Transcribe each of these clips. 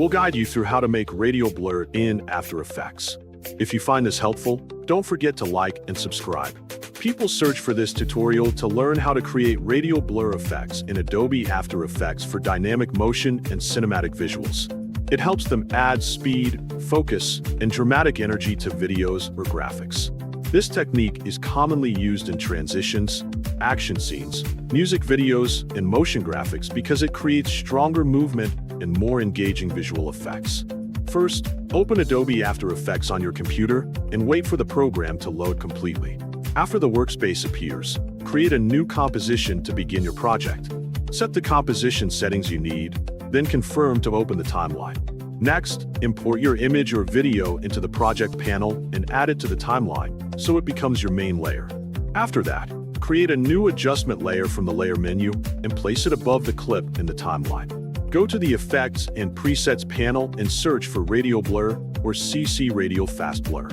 We'll guide you through how to make radial blur in After Effects. If you find this helpful, don't forget to like and subscribe. People search for this tutorial to learn how to create radial blur effects in Adobe After Effects for dynamic motion and cinematic visuals. It helps them add speed, focus, and dramatic energy to videos or graphics. This technique is commonly used in transitions, action scenes, music videos, and motion graphics because it creates stronger movement and more engaging visual effects. First, open Adobe After Effects on your computer and wait for the program to load completely. After the workspace appears, create a new composition to begin your project. Set the composition settings you need, then confirm to open the timeline. Next, import your image or video into the project panel and add it to the timeline so it becomes your main layer. After that, create a new adjustment layer from the layer menu and place it above the clip in the timeline. Go to the Effects and Presets panel and search for Radial Blur or CC Radial Fast Blur.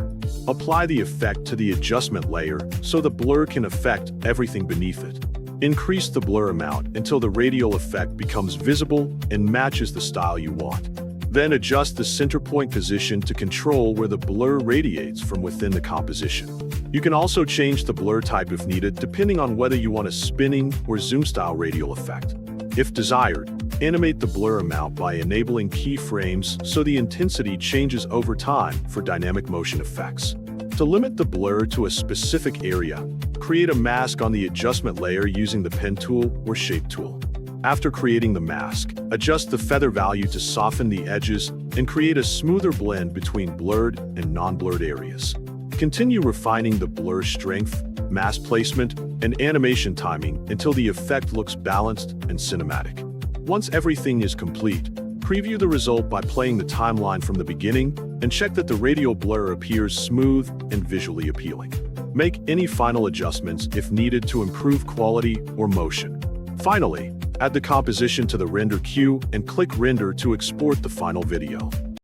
Apply the effect to the adjustment layer so the blur can affect everything beneath it. Increase the blur amount until the radial effect becomes visible and matches the style you want. Then adjust the center point position to control where the blur radiates from within the composition. You can also change the blur type if needed, depending on whether you want a spinning or zoom style radial effect. If desired, animate the blur amount by enabling keyframes so the intensity changes over time for dynamic motion effects. To limit the blur to a specific area, create a mask on the adjustment layer using the pen tool or shape tool. After creating the mask, adjust the feather value to soften the edges and create a smoother blend between blurred and non-blurred areas. Continue refining the blur strength, mask placement, and animation timing until the effect looks balanced and cinematic. Once everything is complete, preview the result by playing the timeline from the beginning and check that the radial blur appears smooth and visually appealing. Make any final adjustments if needed to improve quality or motion. Finally, add the composition to the render queue and click Render to export the final video.